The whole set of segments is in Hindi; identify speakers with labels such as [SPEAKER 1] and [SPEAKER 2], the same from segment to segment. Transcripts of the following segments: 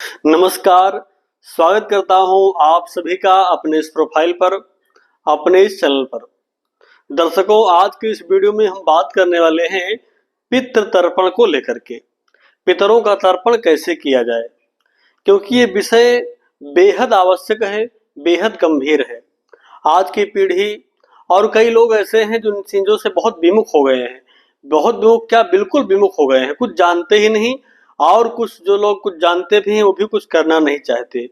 [SPEAKER 1] नमस्कार, स्वागत करता हूं आप सभी का अपने इस प्रोफाइल पर, अपने इस चैनल पर। दर्शकों, आज की इस वीडियो में हम बात करने वाले हैं पितृ तर्पण को लेकर के। पितरों का तर्पण कैसे किया जाए, क्योंकि ये विषय बेहद आवश्यक है, बेहद गंभीर है। आज की पीढ़ी और कई लोग ऐसे हैं जो इन चीजों से बहुत विमुख हो गए हैं। बहुत लोग क्या, बिल्कुल विमुख हो गए हैं, कुछ जानते ही नहीं। और कुछ जो लोग कुछ जानते भी हैं वो भी कुछ करना नहीं चाहते।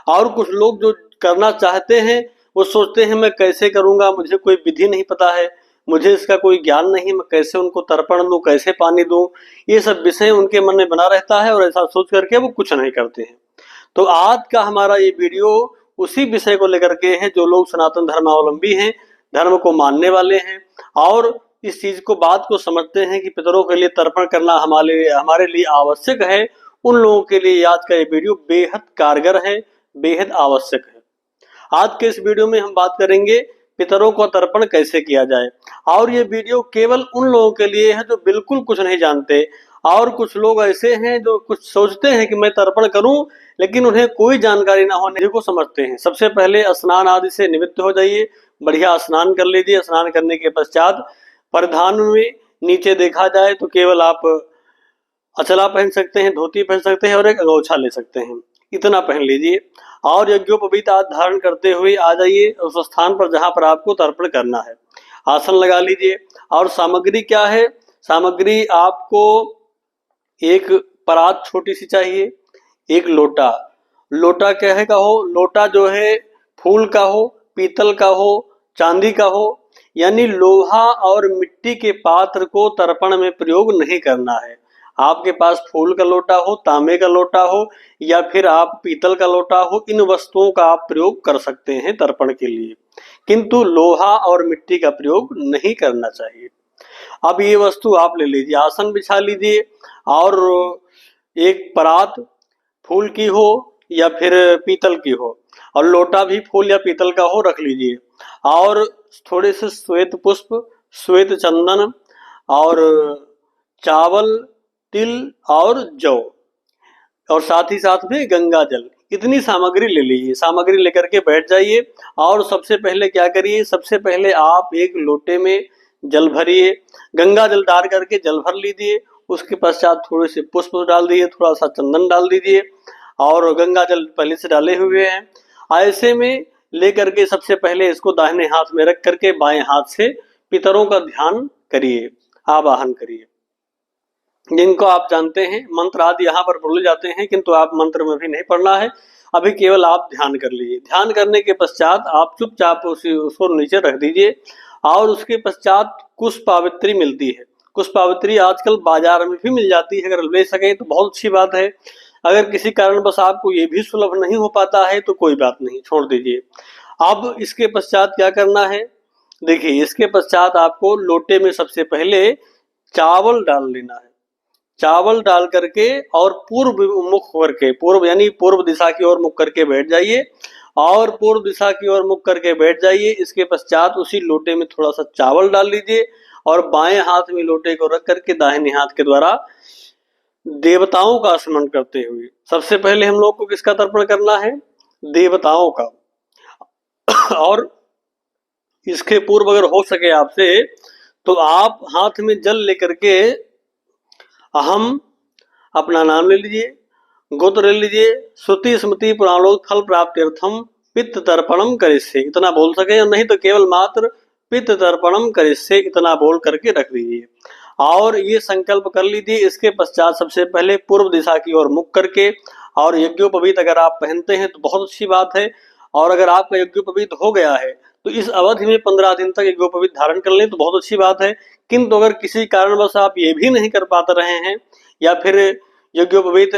[SPEAKER 1] और कुछ लोग जो करना चाहते हैं वो सोचते हैं मैं कैसे करूंगा, मुझे कोई विधि नहीं पता है, मुझे इसका कोई ज्ञान नहीं, मैं कैसे उनको तर्पण दूं, कैसे पानी दूं। ये सब विषय उनके मन में बना रहता है और ऐसा सोच करके वो कुछ नहीं करते हैं। तो आज का हमारा ये वीडियो उसी विषय को लेकर के है। जो लोग सनातन धर्मावलंबी हैं, धर्म को मानने वाले हैं और इस चीज को, बात को समझते हैं कि पितरों के लिए तर्पण करना हमारे लिए आवश्यक है, उन लोगों के लिए आज का ये वीडियो बेहद कारगर है, बेहद आवश्यक है। आज के इस वीडियो में हम बात करेंगे पितरों को तर्पण कैसे किया जाए। और ये वीडियो केवल उन लोगों के लिए है जो बिल्कुल कुछ नहीं जानते। और कुछ लोग ऐसे हैं जो कुछ सोचते हैं कि मैं तर्पण करूं, लेकिन उन्हें कोई जानकारी ना होने को समझते हैं। सबसे पहले स्नान आदि से निवृत्त हो जाइए, बढ़िया स्नान कर लीजिए। स्नान करने के पश्चात परिधान में नीचे देखा जाए तो केवल आप अचला पहन सकते हैं, धोती पहन सकते हैं और एक अगोछा ले सकते हैं, इतना पहन लीजिए। और यज्ञोपवीत आदि धारण करते हुए आ जाइए उस स्थान पर जहां पर आपको तर्पण करना है। आसन लगा लीजिए। और सामग्री क्या है? सामग्री आपको एक परात छोटी सी चाहिए, एक लोटा। लोटा क्या है का हो, लोटा जो है फूल का हो, पीतल का हो, चांदी का हो, यानी लोहा और मिट्टी के पात्र को तर्पण में प्रयोग नहीं करना है। आपके पास फूल का लोटा हो, तांबे का लोटा हो या फिर आप पीतल का लोटा हो, इन वस्तुओं का आप प्रयोग कर सकते हैं तर्पण के लिए, किंतु लोहा और मिट्टी का प्रयोग नहीं करना चाहिए। अब ये वस्तु आप ले लीजिए, आसन बिछा लीजिए और एक परात फूल की हो या फिर पीतल की हो, और लोटा भी फूल या पीतल का हो, रख लीजिए। और थोड़े से श्वेत पुष्प, श्वेत चंदन और चावल, तिल और जौ, और साथ ही साथ में गंगा जल, इतनी सामग्री ले लीजिए। सामग्री लेकर के बैठ जाइए। और सबसे पहले क्या करिए, सबसे पहले आप एक लोटे में जल भरिए, गंगा जल डाल करके जल भर लीजिए। उसके पश्चात थोड़े से पुष्प डाल दीजिए, थोड़ा सा चंदन डाल दीजिए, और गंगा जल पहले से डाले हुए हैं। ऐसे में लेकर के सबसे पहले इसको दाहिने हाथ में रख करके बाएं हाथ से पितरों का ध्यान करिए, आवाहन करिए। जिनको आप जानते हैं, मंत्र आदि यहाँ पर बोले जाते हैं, किंतु आप मंत्र में भी नहीं पढ़ना है, अभी केवल आप ध्यान कर लीजिए। ध्यान करने के पश्चात आप चुपचाप उसको नीचे रख दीजिए। और उसके पश्चात कुशपावित्री मिलती है। कुशपावित्री आजकल बाजार में भी मिल जाती है, अगर ले सकें तो बहुत अच्छी बात है। अगर किसी कारणवश आपको ये भी सुलभ नहीं हो पाता है तो कोई बात नहीं, छोड़ दीजिए। अब इसके पश्चात क्या करना है, देखिए, इसके पश्चात आपको लोटे में सबसे पहले चावल डाल लेना है। चावल डाल करके और पूर्व मुख करके, पूर्व यानी पूर्व दिशा की ओर मुख करके बैठ जाइए। और पूर्व दिशा की ओर मुख करके बैठ जाइए। इसके पश्चात उसी लोटे में थोड़ा सा चावल डाल लीजिए और बाएं हाथ में लोटे को रख करके दाहिने हाथ के द्वारा देवताओं का स्मरण करते हुए, सबसे पहले हम लोग को किसका तर्पण करना है? देवताओं का। और इसके पूर्व अगर हो सके आपसे तो आप हाथ में जल लेकर के अहम अपना नाम ले लीजिए, गोत्र ले लीजिए, श्रुति स्मृति पुराणोक्त फल प्राप्त्यर्थम पित्त तर्पणम करिष्ये, इतना बोल सके, या नहीं तो केवल मात्र पित्त तर्पणम करिष्ये इतना बोल करके रख दीजिए। और ये संकल्प कर लीजिए। इसके पश्चात सबसे पहले पूर्व दिशा की ओर मुख करके, और यज्ञोपवीत अगर आप पहनते हैं तो बहुत अच्छी बात है। और अगर आपका यज्ञोपवीत हो गया है तो इस अवधि में 15 दिन तक यज्ञोपवीत धारण कर लें तो बहुत अच्छी बात है। किंतु अगर किसी कारणवश आप ये भी नहीं कर पाते रहे हैं या फिर यज्ञोपवीत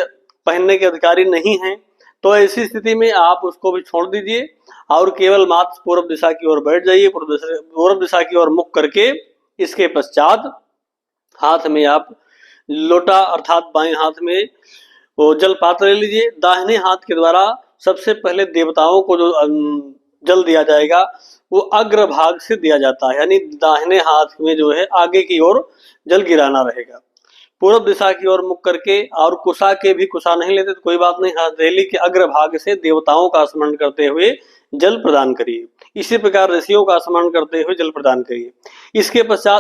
[SPEAKER 1] पहनने के अधिकारी नहीं हैं, तो ऐसी स्थिति में आप उसको भी छोड़ दीजिए और केवल मात्र पूर्व दिशा की ओर बैठ जाइए। पूर्व दिशा की ओर मुख करके इसके पश्चात हाथ में आप लोटा अर्थात बाएं हाथ में वो जल पात्र ले लीजिए। दाहिने हाथ के द्वारा सबसे पहले देवताओं को जो जल दिया जाएगा वो अग्र भाग से दिया जाता है, यानी दाहिने हाथ में जो है आगे की ओर जल गिराना रहेगा। पूर्व दिशा की ओर मुख करके, और कुशा के भी कुशा नहीं लेते तो कोई बात नहीं, हथेली के अग्रभाग से देवताओं का स्मरण करते हुए जल प्रदान करिए। इसी प्रकार ऋषियों का स्मरण करते हुए जल प्रदान करिए। इसके पश्चात